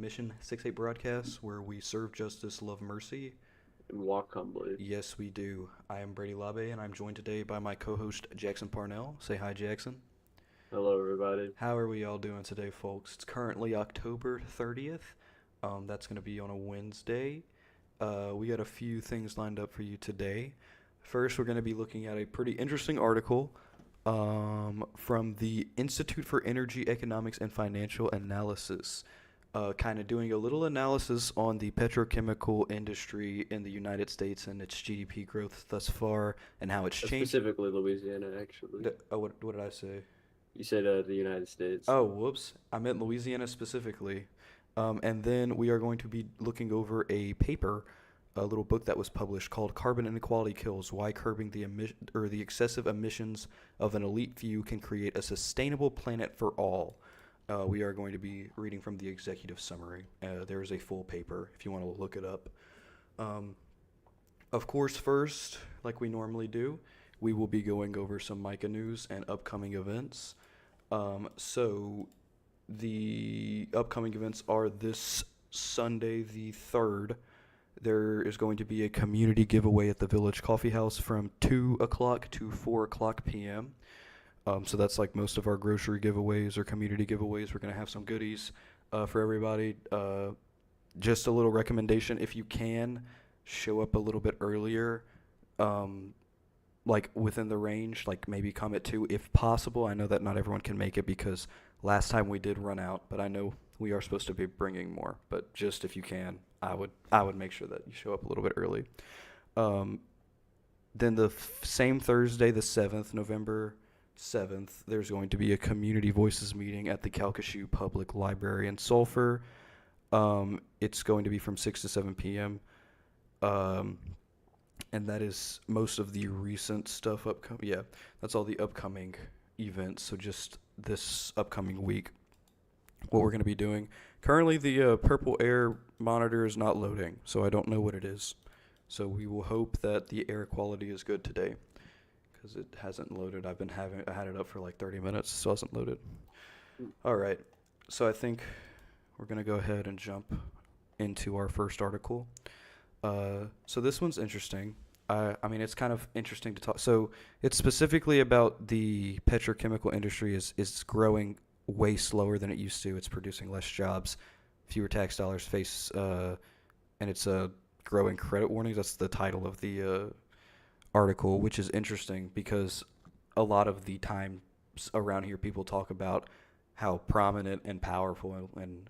Mission 68 broadcast where we serve justice, love mercy. And walk humbly. Yes, we do. I am Brady Labe, and I'm joined today by my co-host Jackson Parnell. Say hi, Jackson. Hello, everybody. How are we all doing today, folks? It's currently October 30th. That's going to be on a Wednesday. We got a few things lined up for you today. First, we're going to be looking at a pretty interesting article from the Institute for Energy Economics and Financial Analysis, kind of doing a little analysis on the petrochemical industry in the United States and its GDP growth thus far and how it's changed. Specifically Louisiana, actually. What did I say? You said the United States. Oh, whoops. I meant Louisiana specifically. And then we are going to be looking over a paper, a little book that was published called Carbon Inequality Kills: Why Curbing the Excessive Emissions of an Elite Few Can Create a Sustainable Planet for All. We are going to be reading from the executive summary. There is a full paper if you want to look it up. Of course, first, like we normally do, we will be going over some MICA news and upcoming events. So the upcoming events are this Sunday, the 3rd. There is going to be a community giveaway at the Village Coffee House from 2 o'clock to 4 o'clock p.m. So that's like most of our grocery giveaways or community giveaways. We're going to have some goodies for everybody. Just a little recommendation, if you can, show up a little bit earlier, like within the range, like maybe come at 2 if possible. I know that not everyone can make it because last time we did run out, but I know we are supposed to be bringing more. But just if you can, I would make sure that you show up a little bit early. Then the same Thursday, the 7th, November 7th, there's going to be a Community Voices meeting at the Calcasieu Public Library in Sulphur. It's going to be from 6 to 7 p.m. And that is most of the recent stuff upcoming. Yeah, that's all the upcoming events. So just this upcoming week, what we're going to be doing. Currently, the Purple Air monitor is not loading, so I don't know what it is. So we will hope that the air quality is good today, because it hasn't loaded. I had it up for like 30 minutes, so it hasn't loaded. All right, so I think we're going to go ahead and jump into our first article. So this one's interesting. I mean, it's kind of interesting to talk. So it's specifically about the petrochemical industry is growing way slower than it used to. It's producing less jobs, fewer tax dollars and it's growing credit warnings. That's the title of the article, which is interesting because a lot of the times around here people talk about how prominent and powerful and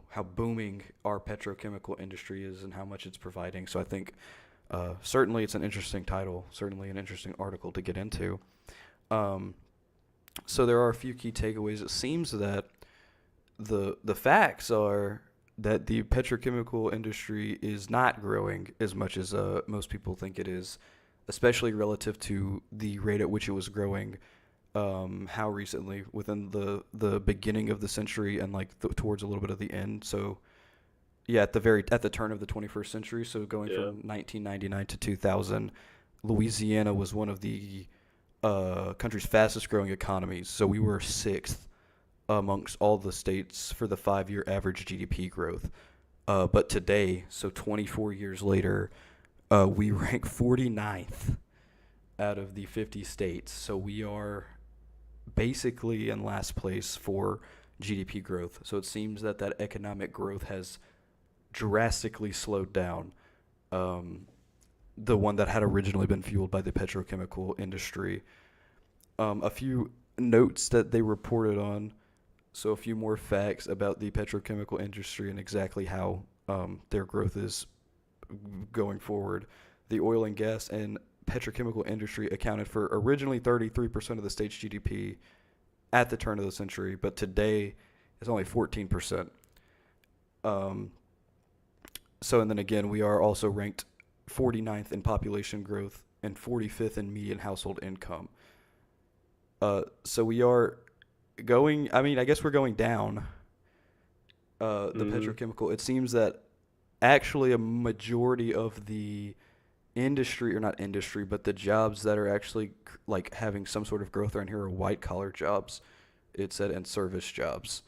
how booming our petrochemical industry is and how much it's providing. So I think certainly it's an interesting title, certainly an interesting article to get into. So there are a few key takeaways. It seems that the facts are that the petrochemical industry is not growing as much as most people think it is, especially relative to the rate at which it was growing. How recently, within the beginning of the century and like towards a little bit of the end. So yeah, at the turn of the 21st century. So going from 1999 to 2000, Louisiana was one of the country's fastest growing economies. So we were 6th amongst all the states for the 5-year average GDP growth. But today, so 24 years later, we rank 49th out of the 50 states. So we are basically in last place for GDP growth. So it seems that economic growth has drastically slowed down. The one that had originally been fueled by the petrochemical industry. A few notes that they reported on, so a few more facts about the petrochemical industry and exactly how their growth is going forward. The oil and gas and petrochemical industry accounted for originally 33% of the state's GDP at the turn of the century, but today it's only 14%. So, and then again, we are also ranked 49th in population growth and 45th in median household income. So we are going, I mean, I guess we're going down, the petrochemical. It seems that actually a majority of the industry, or not industry, but the jobs that are actually like having some sort of growth around here are white collar jobs, it said, and service jobs.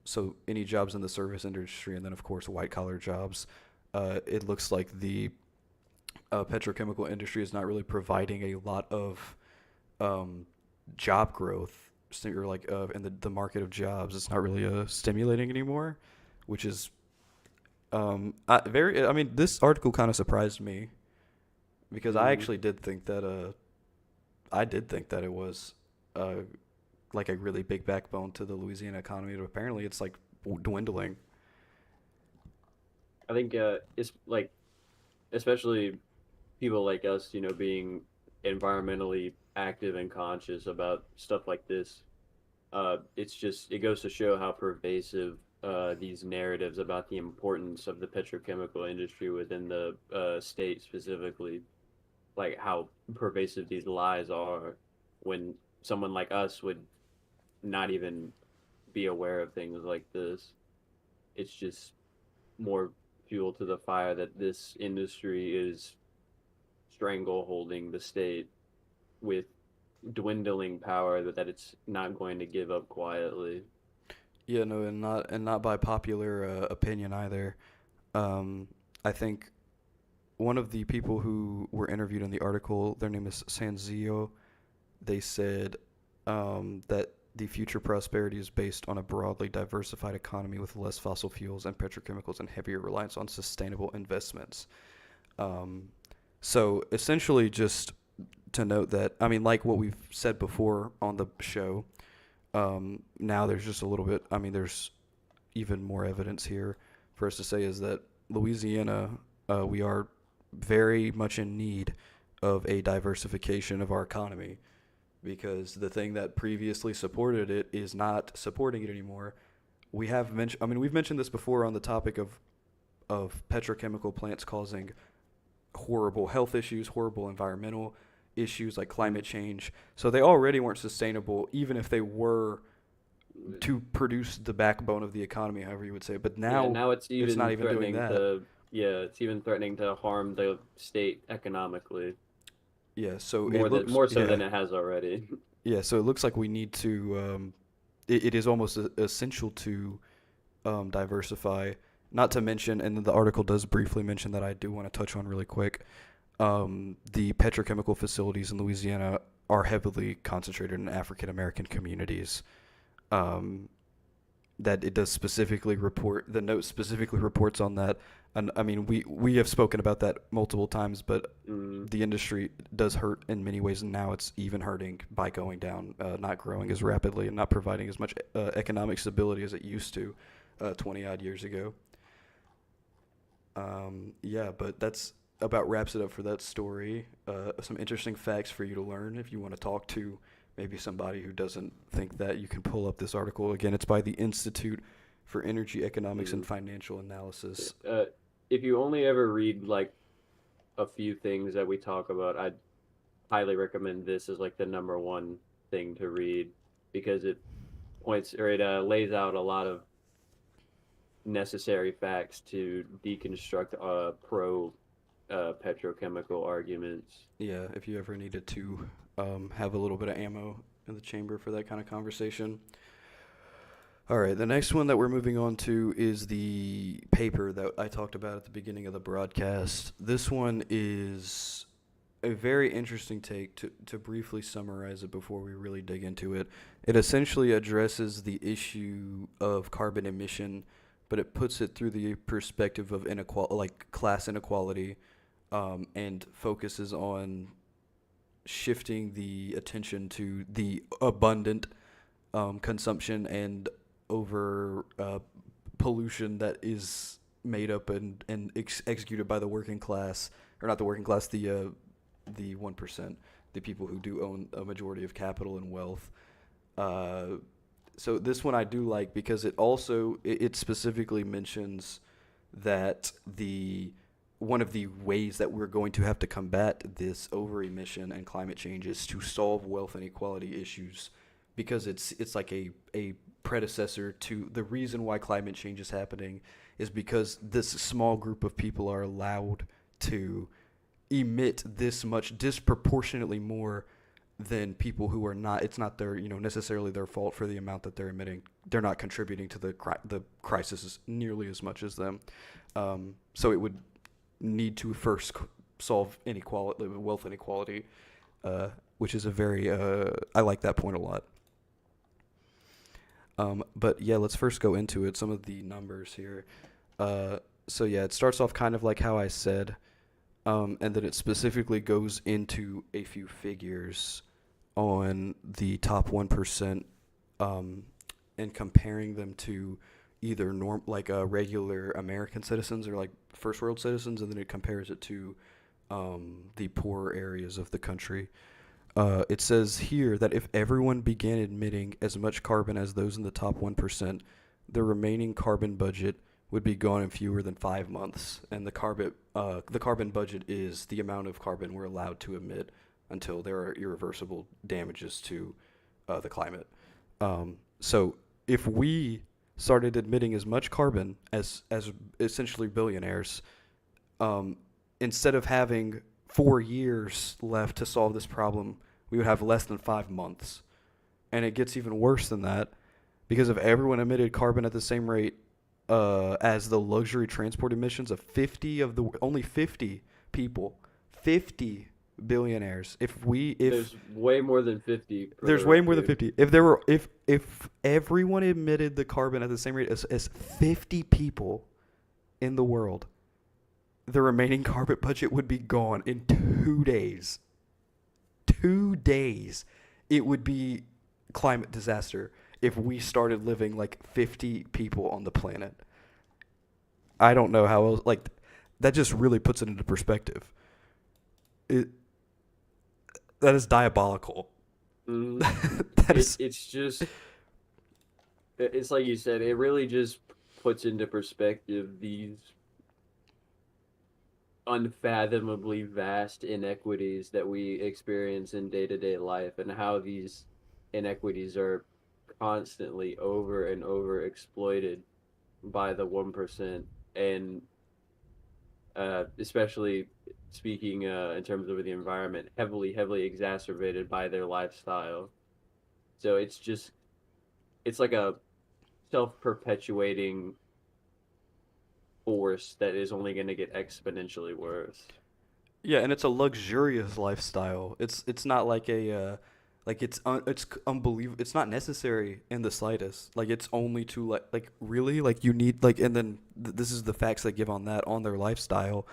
So any jobs in the service industry, and then of course white collar jobs. It looks like the petrochemical industry is not really providing a lot of um, job growth, or like in the market of jobs. It's not really stimulating anymore, which is very. I mean, this article kind of surprised me because I Mm-hmm. actually did think that I did think that it was uh like a really big backbone to the Louisiana economy, but apparently it's like dwindling. I think it's like especially people like us, being environmentally active and conscious about stuff like this. It's just it goes to show how pervasive these narratives about the importance of the petrochemical industry within the state specifically, like how pervasive these lies are when someone like us would not even be aware of things like this. It's just more fuel to the fire that this industry is strangle holding the state with dwindling power that it's not going to give up quietly. Yeah, no, and not by popular opinion either. Um, I think one of the people who were interviewed in the article, their name is Sanzio. They said that the future prosperity is based on a broadly diversified economy with less fossil fuels and petrochemicals and heavier reliance on sustainable investments. Um, so essentially, just to note that, I mean, like what we've said before on the show, now there's just a little bit, I mean, there's even more evidence here for us to say is that Louisiana, we are very much in need of a diversification of our economy because the thing that previously supported it is not supporting it anymore. We have mentioned, I mean, we've mentioned this before on the topic of petrochemical plants causing horrible health issues, horrible environmental issues like Mm. climate change. So they already weren't sustainable, even if they were to produce the backbone of the economy, however you would say. But Yeah, now now it's it's not even even doing threatening that. to yeah, it's even threatening to harm the state economically Yeah, so it looks more so yeah than it has already. yeah. So it looks like we need to. It is almost essential to diversify. Not to mention, and the article does briefly mention that I do want to touch on really quick. The petrochemical facilities in Louisiana are heavily concentrated in African American communities. Um, that it does specifically report, the note specifically reports on that. And I mean, we have spoken about that multiple times, but Mm. the industry does hurt in many ways, and now it's even hurting by going down, not growing as rapidly, and not providing as much economic stability as it used to 20 odd years ago. Yeah, but that's about wraps it up for that story. Some interesting facts for you to learn if you want to talk to maybe somebody who doesn't think that. You can pull up this article. Again, it's by the Institute for Energy Economics and Mm. Financial Analysis. Uh, if you only ever read like a few things that we talk about, I'd highly recommend this as like the number one thing to read because it points or it lays out a lot of necessary facts to deconstruct pro petrochemical arguments. Yeah, if you ever needed to have a little bit of ammo in the chamber for that kind of conversation. All right, the next one that we're moving on to is the paper that I talked about at the beginning of the broadcast. This one is a very interesting take. To briefly summarize it before we really dig into it. It essentially addresses the issue of carbon emission, but it puts it through the perspective of inequality, like class inequality, and focuses on shifting the attention to the abundant consumption and over pollution that is made up and executed by the working class, or not the working class, the 1%, the people who do own a majority of capital and wealth. Uh, so this one I do like because it specifically mentions that the one of the ways that we're going to have to combat this over emission and climate change is to solve wealth inequality issues because it's like a predecessor to the reason why climate change is happening is because this small group of people are allowed to emit this much disproportionately more than people who are not. It's not their, necessarily their fault for the amount that they're emitting. They're not contributing to the crisis nearly as much as them. So it would need to first solve inequality, wealth inequality, which is a very I like that point a lot. But yeah, let's first go into it. Some of the numbers here. So yeah, it starts off kind of like how I said, and then it specifically goes into a few figures on the top 1%, and comparing them to either regular American citizens or like first world citizens, and then it compares it to the poorer areas of the country. It says here that if everyone began emitting as much carbon as those in the top 1%, the remaining carbon budget would be gone in fewer than 5 months. And the carbon budget is the amount of carbon we're allowed to emit until there are irreversible damages to the climate. So if we started emitting as much carbon as essentially billionaires, instead of having 4 years left to solve this problem, we would have less than 5 months. And it gets even worse than that, because if everyone emitted carbon at the same rate as the luxury transport emissions of only 50 people, 50 billionaires. There's way more than 50. There's way more than 50. If everyone emitted the carbon at the same rate as 50 people in the world, the remaining carbon budget would be gone in 2 days. 2 days. It would be climate disaster if we started living like 50 people on the planet. I don't know how else, like, that just really puts it into perspective. That is diabolical. It's just, it's like you said, it really just puts into perspective these unfathomably vast inequities that we experience in day-to-day life, and how these inequities are constantly over and over exploited by the 1%, and especially speaking in terms of the environment, heavily exacerbated by their lifestyle. So it's like a self-perpetuating force that is only going to get exponentially worse. Yeah, and it's a luxurious lifestyle. It's not like it's unbelievable. It's not necessary in the slightest. Like, it's only to like really, like, you need, like, and then this is the facts they give on their lifestyle.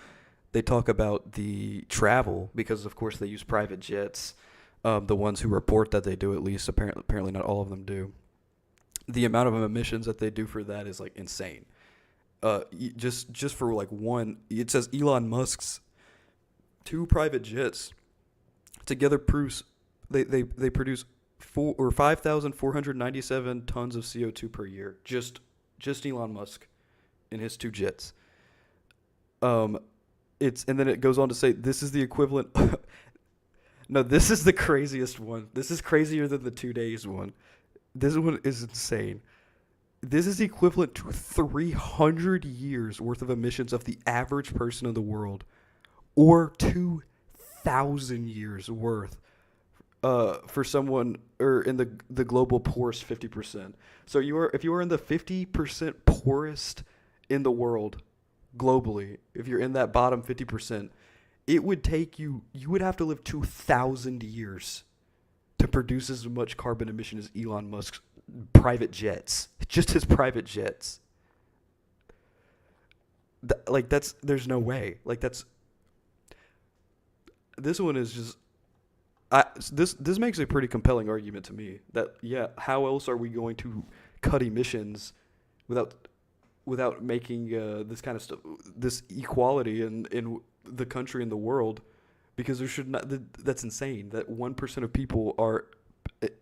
They talk about the travel, because of course they use private jets. The ones who report that they do, at least apparently not all of them do. The amount of emissions that they do for that is like insane. Just for like one, it says Elon Musk's 2 private jets together they produce 5,497 tons of CO2 per year. Just Elon Musk in his 2 jets. And then it goes on to say this is the equivalent. No, this is the craziest one. This is crazier than the 2 days one. This one is insane. This is equivalent to 300 years worth of emissions of the average person in the world, or 2,000 years worth for someone, or in the global poorest 50%. So if you are in the 50% poorest in the world globally, if you're in that bottom 50%, it would take you would have to live 2,000 years to produce as much carbon emission as Elon Musk's private jets. Just his private jets. There's no way. This one is just, this makes a pretty compelling argument to me that, yeah, how else are we going to cut emissions without making this kind of stuff, this equality in the country and the world? Because there should not. That's insane. That 1% of people are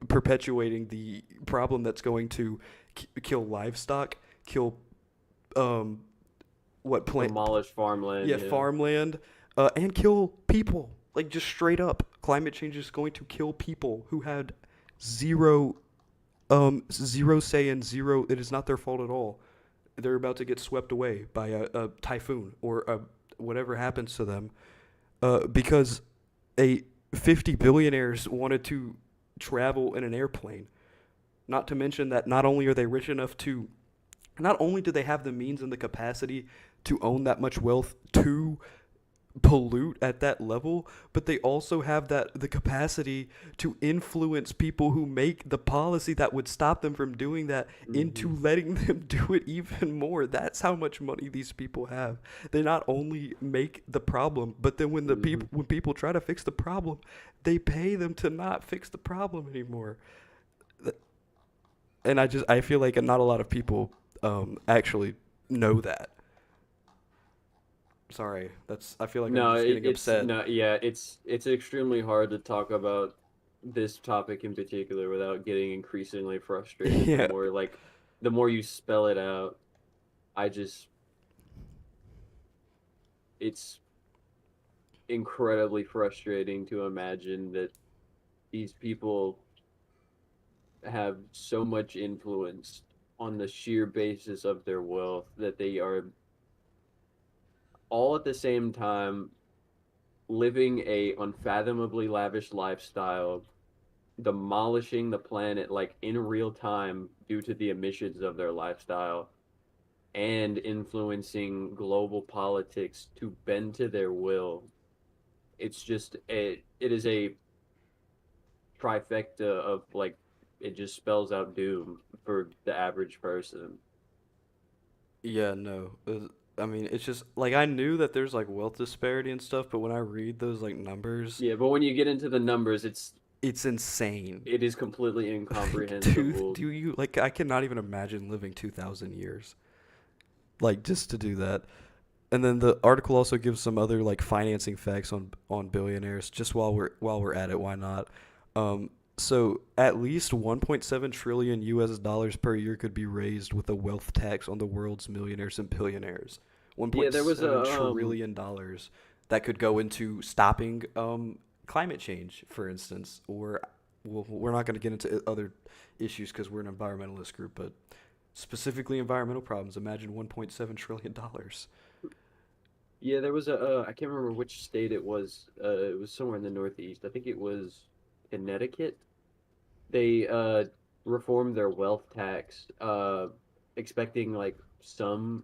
perpetuating the problem that's going to kill livestock, kill demolish farmland. Yeah, farmland, and kill people. Like, just straight up, climate change is going to kill people who had zero say and zero. It is not their fault at all. They're about to get swept away by a typhoon or whatever happens to them, because a 50 billionaires wanted to travel in an airplane. Not to mention that not only are they rich enough to, not only do they have the means and the capacity to own that much wealth to pollute at that level, but they also have the capacity to influence people who make the policy that would stop them from doing that into Hmm. letting them do it even more. That's how much money these people have. They not only make the problem, but then Hmm. when people try to fix the problem, they pay them to not fix the problem anymore. And I feel like not a lot of people actually know that. Sorry, that's I feel like I'm No, just getting it's upset. no, yeah, it's extremely hard to talk about this topic in particular without getting increasingly frustrated. Yeah. The more you spell it out, I just it's incredibly frustrating to imagine that these people have so much influence on the sheer basis of their wealth that they are all at the same time living a unfathomably lavish lifestyle, demolishing the planet like in real time due to the emissions of their lifestyle, and influencing global politics to bend to their will. It is a trifecta of like it just spells out doom for the average person. Yeah, no. I mean, it's just like I knew that there's like wealth disparity and stuff, but when I read those like numbers, Yeah, but when you get into the numbers, it's insane. it is completely Like, dude, incomprehensible. do you like I cannot even imagine living 2000 years. Like just to do that. And then the article also gives some other like financing facts on billionaires just while we're at it, why not? Um so at least 1.7 trillion US dollars per year could be raised with a wealth tax on the world's millionaires and billionaires. Yeah, there was a 1.7 trillion dollars that could go into stopping climate change, for instance, or we're not going to get into other issues because we're an environmentalist group, but specifically environmental problems. Imagine 1.7 trillion dollars. yeah, there was a I can't remember which state it was. It was somewhere in the Northeast. I think it was Connecticut. They reformed their wealth tax, expecting like some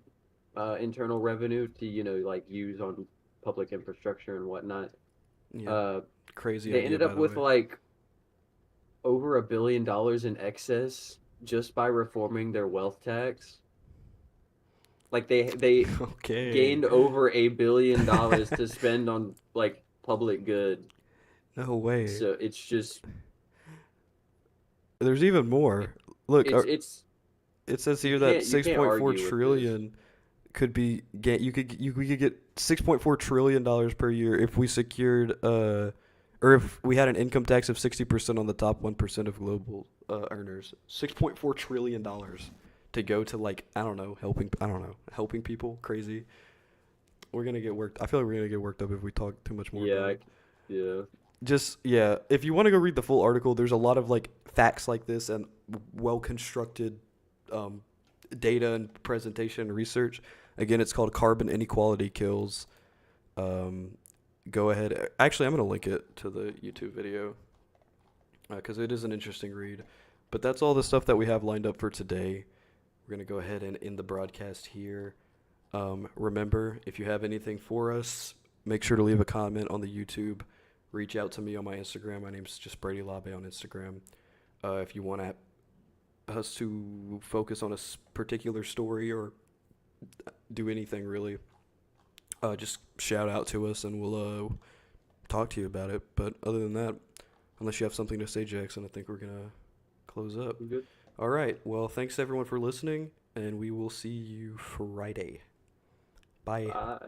internal revenue to like use on public infrastructure and whatnot. Yeah, Uh, crazy they idea, ended by up the with way. like over $1 billion in excess just by reforming their wealth tax. Like they Okay. gained over $1 billion to spend on like public good. No way. So it's just There's even more. Look, it's it says you here that can't 6.4 argue with this. trillion could be get we could get 6.4 trillion dollars per year if we secured or if we had an income tax of 60% on the top 1% of global earners. 6.4 trillion dollars to go to like I don't know, helping people. Crazy. We're going to get worked. I feel like we're going to get worked up if we talk too much more Yeah, about it. yeah. Just yeah, if you want to go read the full article, there's a lot of like facts like this and well constructed um, data and presentation and research. Again, it's called Carbon Inequality Kills. Um, go ahead. Actually, I'm gonna link it to the YouTube video because it is an interesting read. But that's all the stuff that we have lined up for today. We're gonna go ahead and end the broadcast here. Remember, if you have anything for us, make sure to leave a comment on the YouTube. Reach out to me on my Instagram. My name's just Brady Labe on Instagram. If you want us to focus on a particular story or do anything really, just shout out to us and we'll talk to you about it. But other than that, unless you have something to say, Jackson, I think we're gonna close up. I'm good. All right. Well, thanks everyone for listening, and we will see you Friday. Bye. Bye.